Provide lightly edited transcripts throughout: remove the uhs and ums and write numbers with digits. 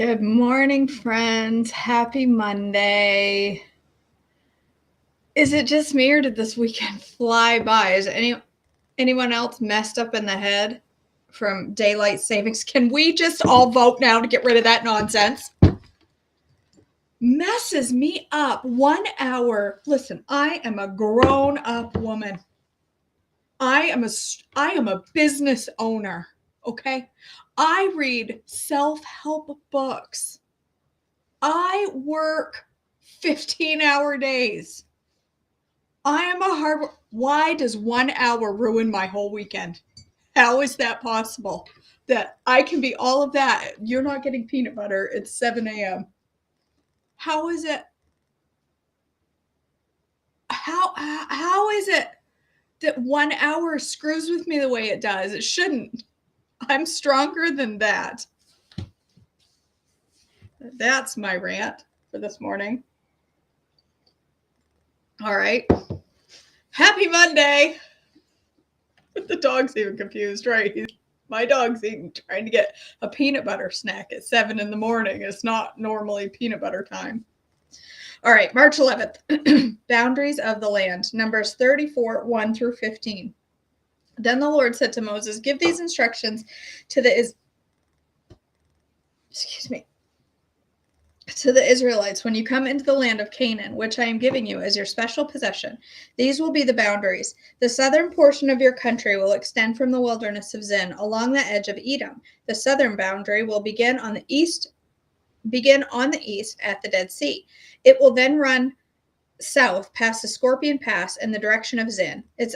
Good morning, friends. Happy Monday. Is it just me or did this weekend fly by? Is anyone else messed up in the head from daylight savings? Can we just all vote now to get rid of that nonsense? Messes me up 1 hour. Listen, I am a grown-up woman. I am a business owner, okay? I read self-help books. I work 15-hour days. I am a hard. Why does 1 hour ruin my whole weekend? How is that possible? That I can be all of that. You're not getting peanut butter at 7 a.m. How is it? How is it that 1 hour screws with me the way it does? It shouldn't. I'm stronger than that. That's my rant for this morning. All right. Happy Monday. The dog's even confused, right? My dog's trying to get a peanut butter snack at 7 in the morning. It's not normally peanut butter time. All right, March 11th, boundaries of the land, Numbers 34, 1 through 15. Then the Lord said to Moses, give these instructions to the Israelites when you come into the land of Canaan, which I am giving you as your special possession. These will be the boundaries. The southern portion of your country will extend from the wilderness of Zin along the edge of Edom. The southern boundary will begin on the east at the Dead Sea. It will then run south past the Scorpion Pass in the direction of Zin. Its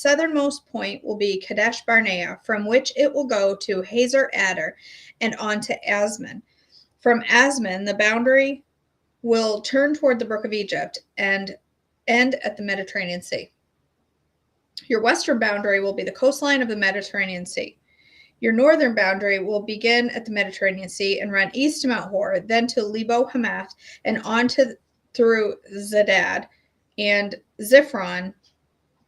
southernmost point will be Kadesh Barnea, from which it will go to Hazer Adar and on to Asman. From Asman, the boundary will turn toward the Brook of Egypt and end at the Mediterranean Sea. Your western boundary will be the coastline of the Mediterranean Sea. Your northern boundary will begin at the Mediterranean Sea and run east to Mount Hor, then to Lebo Hamath, and on through Zedad and Ziphron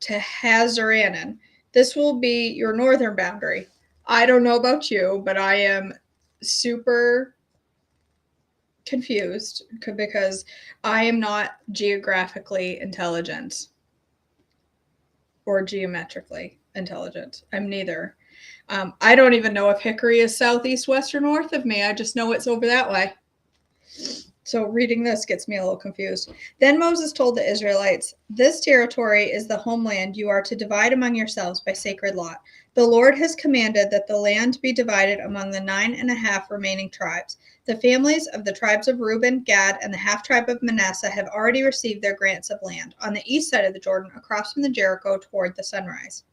to Hazaranan. This will be your northern boundary. I don't know about you, but I am super confused because I am not geographically intelligent or geometrically intelligent. I'm neither. I don't even know if Hickory is southeast, west, or north of me. I just know it's over that way. So reading this gets me a little confused. Then Moses told the Israelites, this territory is the homeland you are to divide among yourselves by sacred lot. The Lord has commanded that the land be divided among the 9.5 remaining tribes. The families of the tribes of Reuben, Gad, and the half-tribe of Manasseh have already received their grants of land on the east side of the Jordan, across from the Jericho toward the sunrise.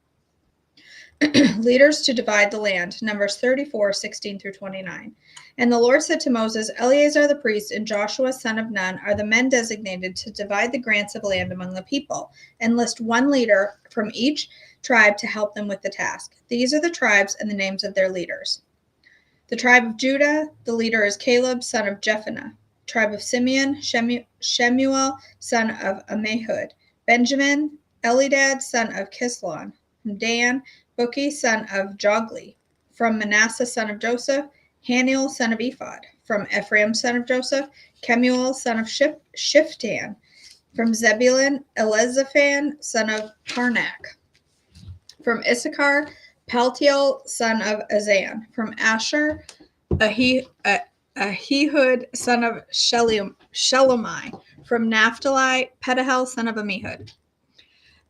Leaders to divide the land, Numbers 34, 16 through 29. And the Lord said to Moses, Eleazar the priest and Joshua son of Nun are the men designated to divide the grants of land among the people, and list one leader from each tribe to help them with the task. These are the tribes and the names of their leaders. The tribe of Judah, the leader is Caleb, son of Jephunneh. Tribe of Simeon, Shemuel, son of Ammihud. Benjamin, Elidad, son of Kislon. From Dan, Buki, son of Jogli. From Manasseh, son of Joseph, Haniel, son of Ephod. From Ephraim, son of Joseph, Kemuel, son of Shiftan. From Zebulun, Elizaphan, son of Parnak. From Issachar, Paltiel, son of Azan. From Asher, Ahihud, son of Shelomai. From Naphtali, Pedahel, son of Ammihud.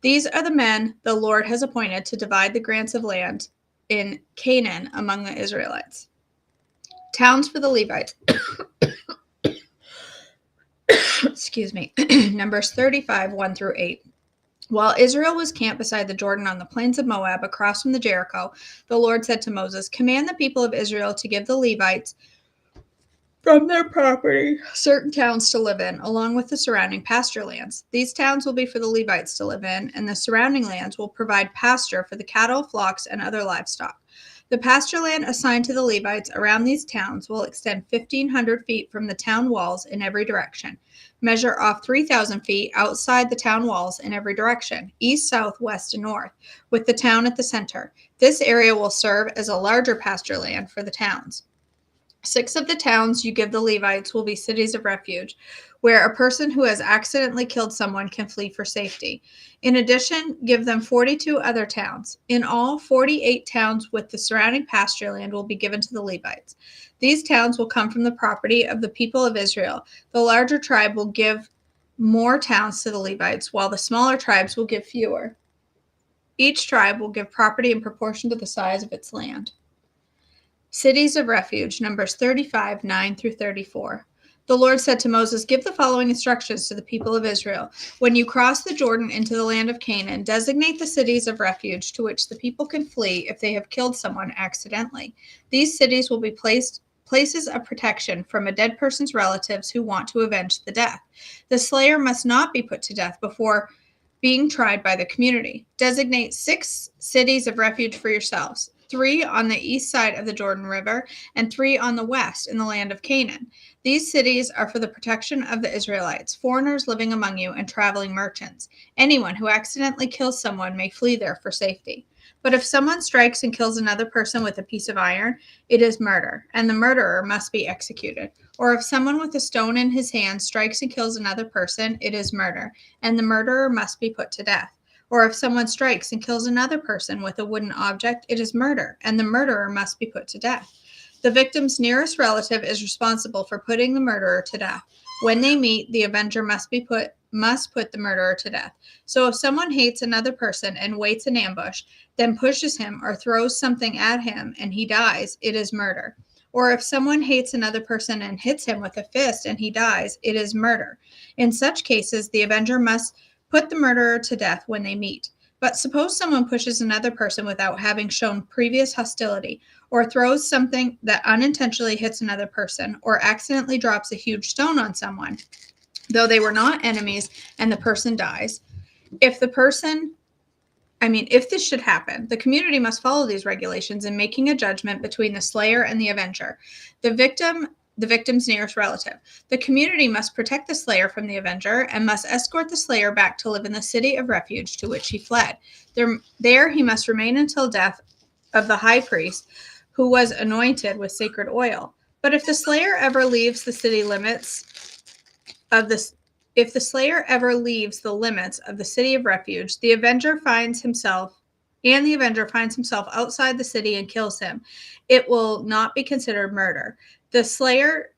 These are the men the Lord has appointed to divide the grants of land in Canaan among the Israelites. Towns for the Levites. Excuse me. Numbers 35, 1 through 8. While Israel was camped beside the Jordan on the plains of Moab, across from the Jericho, the Lord said to Moses, command the people of Israel to give the Levites from their property certain towns to live in, along with the surrounding pasture lands. These towns will be for the Levites to live in, and the surrounding lands will provide pasture for the cattle, flocks, and other livestock. The pasture land assigned to the Levites around these towns will extend 1,500 feet from the town walls in every direction. Measure off 3,000 feet outside the town walls in every direction, east, south, west, and north, with the town at the center. This area will serve as a larger pasture land for the towns. 6 of the towns you give the Levites will be cities of refuge, where a person who has accidentally killed someone can flee for safety. In addition, give them 42 other towns. In all, 48 towns with the surrounding pasture land will be given to the Levites. These towns will come from the property of the people of Israel. The larger tribe will give more towns to the Levites, while the smaller tribes will give fewer. Each tribe will give property in proportion to the size of its land. Cities of refuge, Numbers 35, 9 through 34. The Lord said to Moses, give the following instructions to the people of Israel. When you cross the Jordan into the land of Canaan, designate the cities of refuge to which the people can flee if they have killed someone accidentally. These cities will be places of protection from a dead person's relatives who want to avenge the death. The slayer must not be put to death before being tried by the community. Designate 6 cities of refuge for yourselves, 3 on the east side of the Jordan River, and 3 on the west in the land of Canaan. These cities are for the protection of the Israelites, foreigners living among you, and traveling merchants. Anyone who accidentally kills someone may flee there for safety. But if someone strikes and kills another person with a piece of iron, it is murder, and the murderer must be executed. Or if someone with a stone in his hand strikes and kills another person, it is murder, and the murderer must be put to death. Or if someone strikes and kills another person with a wooden object, it is murder, and the murderer must be put to death. The victim's nearest relative is responsible for putting the murderer to death. When they meet, the avenger must put the murderer to death. So if someone hates another person and waits in ambush, then pushes him or throws something at him and he dies, it is murder. Or if someone hates another person and hits him with a fist and he dies, it is murder. In such cases, the avenger must put the murderer to death when they meet. But suppose someone pushes another person without having shown previous hostility, or throws something that unintentionally hits another person, or accidentally drops a huge stone on someone, though they were not enemies, and the person dies. If this should happen, the community must follow these regulations in making a judgment between the slayer and the avenger, the victim's nearest relative. The community must protect the slayer from the avenger and must escort the slayer back to live in the city of refuge to which he fled. There he must remain until death of the high priest, who was anointed with sacred oil. But if the slayer ever leaves the city limits of this if the slayer ever leaves the limits of the city of refuge, the avenger finds himself outside the city and kills him, it will not be considered murder. The slayer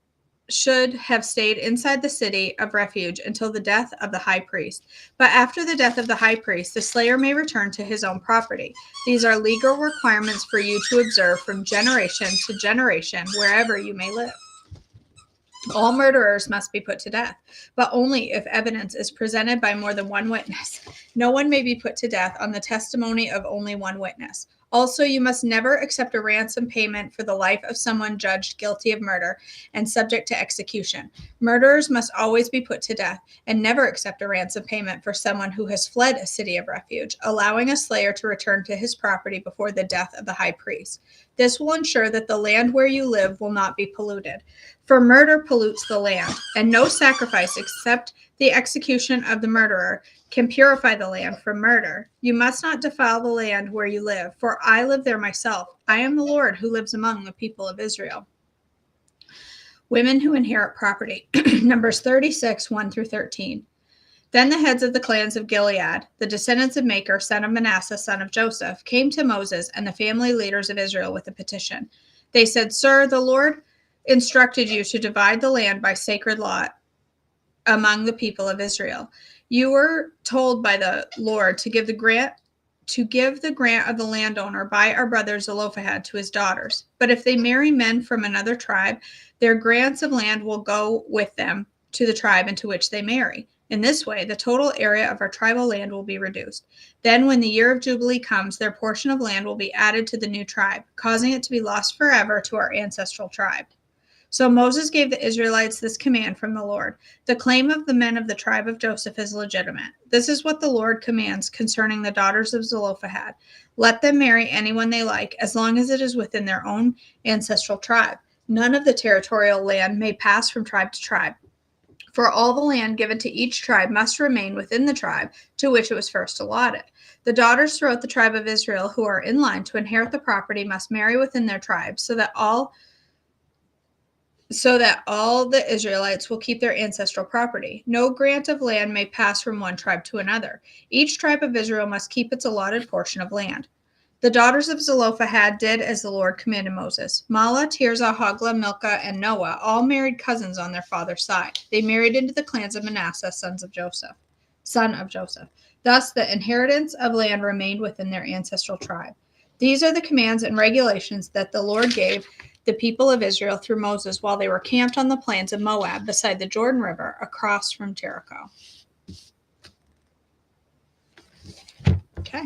should have stayed inside the city of refuge until the death of the high priest. But after the death of the high priest, the slayer may return to his own property. These are legal requirements for you to observe from generation to generation, wherever you may live. All murderers must be put to death, but only if evidence is presented by more than one witness. No one may be put to death on the testimony of only one witness. Also, you must never accept a ransom payment for the life of someone judged guilty of murder and subject to execution. Murderers must always be put to death, and never accept a ransom payment for someone who has fled a city of refuge, allowing a slayer to return to his property before the death of the high priest. This will ensure that the land where you live will not be polluted. For murder pollutes the land, and no sacrifice except the execution of the murderer can purify the land from murder. You must not defile the land where you live, for I live there myself. I am the Lord who lives among the people of Israel. Women who inherit property. Numbers 36, 1 through 13. Then the heads of the clans of Gilead, the descendants of Machir, son of Manasseh, son of Joseph, came to Moses and the family leaders of Israel with a petition. They said, Sir, the Lord instructed you to divide the land by sacred lot among the people of Israel. You were told by the Lord to give the grant of the landowner by our brother Zelophehad to his daughters. But if they marry men from another tribe, their grants of land will go with them to the tribe into which they marry. In this way, the total area of our tribal land will be reduced. Then, when the year of Jubilee comes, their portion of land will be added to the new tribe, causing it to be lost forever to our ancestral tribe. So Moses gave the Israelites this command from the Lord. The claim of the men of the tribe of Joseph is legitimate. This is what the Lord commands concerning the daughters of Zelophehad. Let them marry anyone they like, as long as it is within their own ancestral tribe. None of the territorial land may pass from tribe to tribe. For all the land given to each tribe must remain within the tribe to which it was first allotted. The daughters throughout the tribe of Israel who are in line to inherit the property must marry within their tribes, so that all so that all the Israelites will keep their ancestral property. No grant of land may pass from one tribe to another. Each tribe of Israel must keep its allotted portion of land. The daughters of Zelophehad did as the Lord commanded Moses. Mahlah, Tirzah, Hoglah, Milcah, and Noah all married cousins on their father's side. They married into the clans of Manasseh, son of Joseph. Thus, the inheritance of land remained within their ancestral tribe. These are the commands and regulations that the Lord gave the people of Israel through Moses while they were camped on the plains of Moab beside the Jordan River across from Jericho. Okay.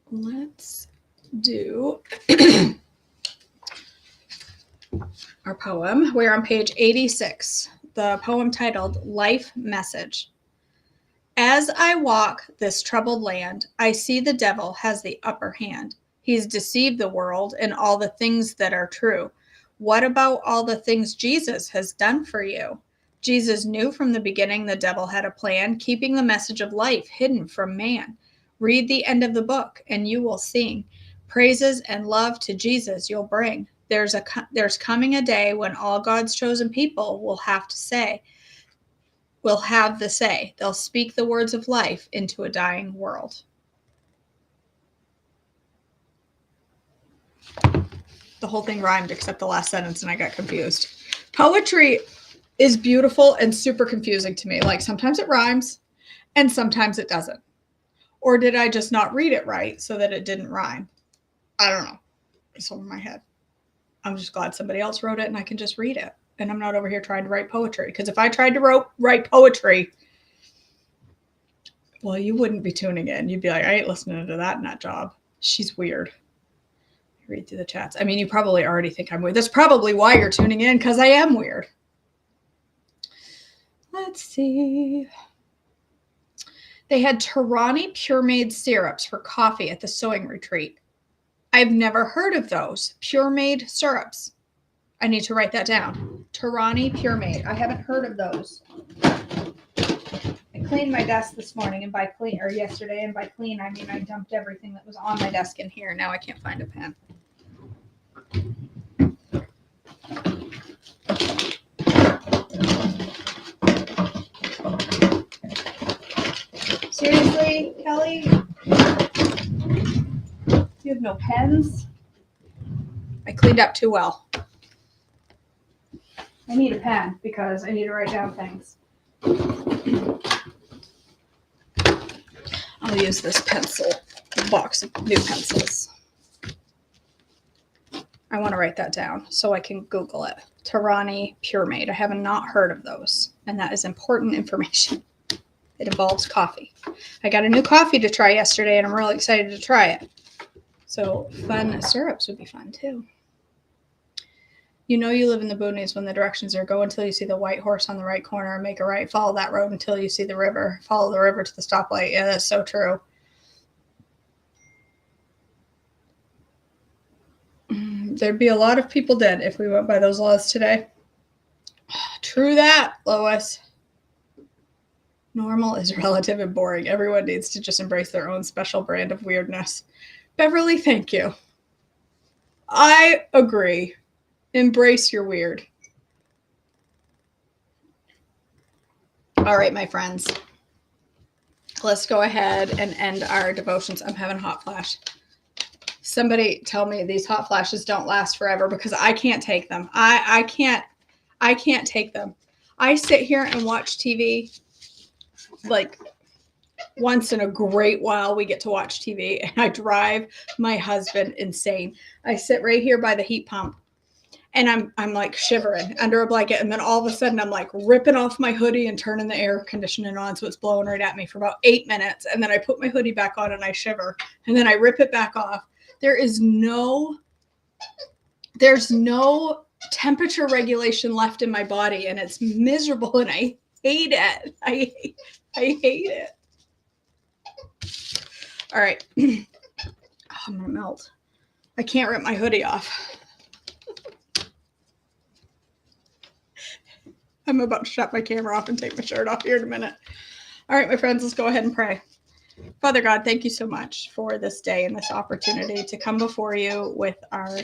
Let's do our poem. We're on page 86, the poem titled Life Message. As I walk this troubled land, I see the devil has the upper hand. He's deceived the world and all the things that are true. What about all the things Jesus has done for you? Jesus knew from the beginning the devil had a plan, keeping the message of life hidden from man. Read the end of the book and you will sing. Praises and love to Jesus you'll bring. There's coming a day when all God's chosen people will have the say. They'll speak the words of life into a dying world. The whole thing rhymed except the last sentence, and I got confused. Poetry is beautiful and super confusing to me. Like sometimes it rhymes and sometimes it doesn't. Or did I just not read it right so that it didn't rhyme? I don't know. It's over my head. I'm just glad somebody else wrote it and I can just read it. And I'm not over here trying to write poetry. Because if I tried to write poetry, well, you wouldn't be tuning in. You'd be like, I ain't listening to that nut job. She's weird. Read through the chats. I mean, you probably already think I'm weird. That's probably why you're tuning in, because I am weird. Let's see. They had Torani Pure Made syrups for coffee at the sewing retreat. I've never heard of those. Pure Made syrups. I need to write that down. Torani Pure Made. I haven't heard of those. I cleaned my desk this morning, and yesterday, and by clean, I mean I dumped everything that was on my desk in here. Now I can't find a pen. Seriously, Kelly? You have no pens? I cleaned up too well. I need a pen because I need to write down things. I'll use this box of new pencils. I want to write that down so I can Google it. Torani Pure Made. I have not heard of those, and that is important information. It involves coffee. I got a new coffee to try yesterday, and I'm really excited to try it. So fun syrups would be fun too. You know you live in the boonies when the directions are go until you see the white horse on the right corner and make a right. Follow that road until you see the river. Follow the river to the stoplight. Yeah, that's so true. There'd be a lot of people dead if we went by those laws today. True that, Lois. Normal is relative and boring. Everyone needs to just embrace their own special brand of weirdness. Beverly, thank you. I agree. Embrace your weird. All right, my friends. Let's go ahead and end our devotions. I'm having a hot flash. Somebody tell me these hot flashes don't last forever because I can't take them. I can't take them. I sit here and watch TV like once in a great while we get to watch TV, and I drive my husband insane. I sit right here by the heat pump and I'm like shivering under a blanket, and then all of a sudden I'm like ripping off my hoodie and turning the air conditioning on so it's blowing right at me for about 8 minutes, and then I put my hoodie back on and I shiver, and then I rip it back off. There's no temperature regulation left in my body, and it's miserable, and I hate it. I hate it. All right. Oh, I'm gonna melt. I can't rip my hoodie off. I'm about to shut my camera off and take my shirt off here in a minute. All right, my friends, let's go ahead and pray. Father God, thank you so much for this day and this opportunity to come before you with our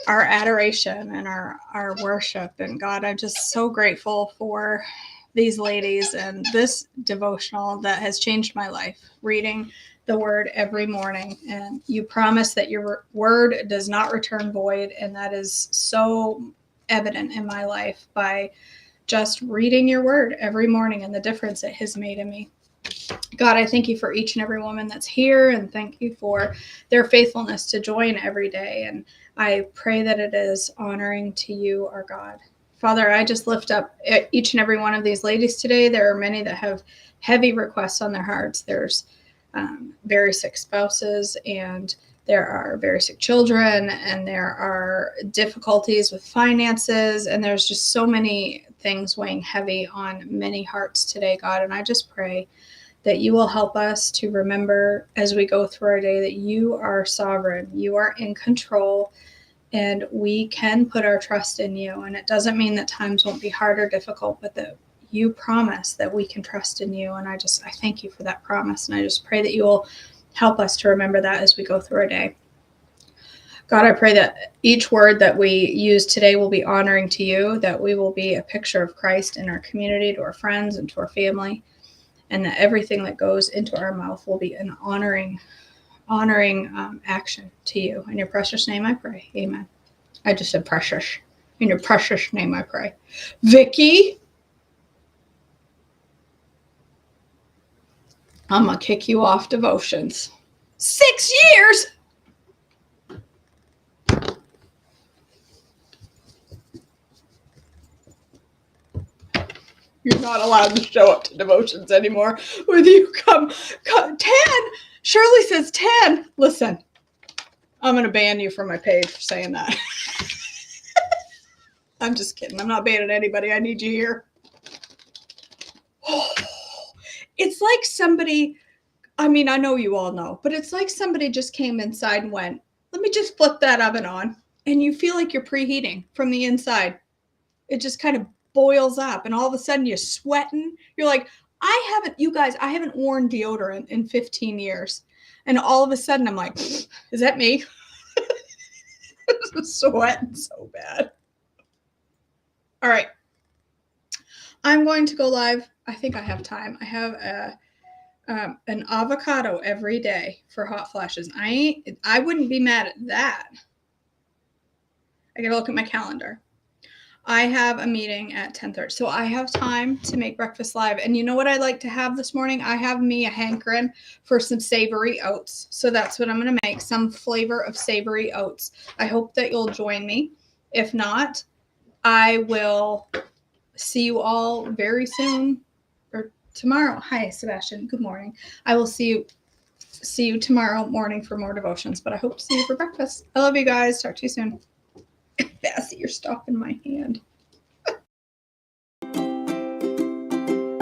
adoration and our worship. And God, I'm just so grateful for these ladies and this devotional that has changed my life, reading the word every morning. And you promise that your word does not return void. And that is so evident in my life by just reading your word every morning and the difference it has made in me. God, I thank you for each and every woman that's here, and thank you for their faithfulness to join every day. And I pray that it is honoring to you, our God. Father, I just lift up each and every one of these ladies today. There are many that have heavy requests on their hearts. There's very sick spouses, and there are very sick children, and there are difficulties with finances, and there's just so many things weighing heavy on many hearts today, God. And I just pray that you will help us to remember as we go through our day that you are sovereign, you are in control, and we can put our trust in you. And it doesn't mean that times won't be hard or difficult, but that you promise that we can trust in you. And I thank you for that promise. And I just pray that you will help us to remember that as we go through our day. God, I pray that each word that we use today will be honoring to you, that we will be a picture of Christ in our community, to our friends, and to our family, and that everything that goes into our mouth will be an honoring action to you. In your precious name I pray. Amen. I just said precious. In your precious name I pray. Vicky, I'm going to kick you off devotions. 6 years? You're not allowed to show up to devotions anymore. With you come 10. Shirley says 10. Listen, I'm going to ban you from my page for saying that. I'm just kidding. I'm not banning anybody. I need you here. It's like somebody, I mean, I know you all know, but it's like somebody just came inside and went, let me just flip that oven on. And you feel like you're preheating from the inside. It just kind of boils up, and all of a sudden you're sweating. You're like, I haven't worn deodorant in 15 years. And all of a sudden I'm like, is that me? I'm sweating so bad. All right. I'm going to go live. I think I have time. I have an avocado every day for hot flashes. I wouldn't be mad at that. I gotta look at my calendar. I have a meeting at 10:30, so I have time to make breakfast live. And you know what I'd like to have this morning? I have me a hankering for some savory oats. So that's what I'm going to make, some flavor of savory oats. I hope that you'll join me. If not, I will see you all very soon, or tomorrow. Hi, Sebastian. Good morning. I will see you tomorrow morning for more devotions, but I hope to see you for breakfast. I love you guys. Talk to you soon. Bessie, you're stopping my hand.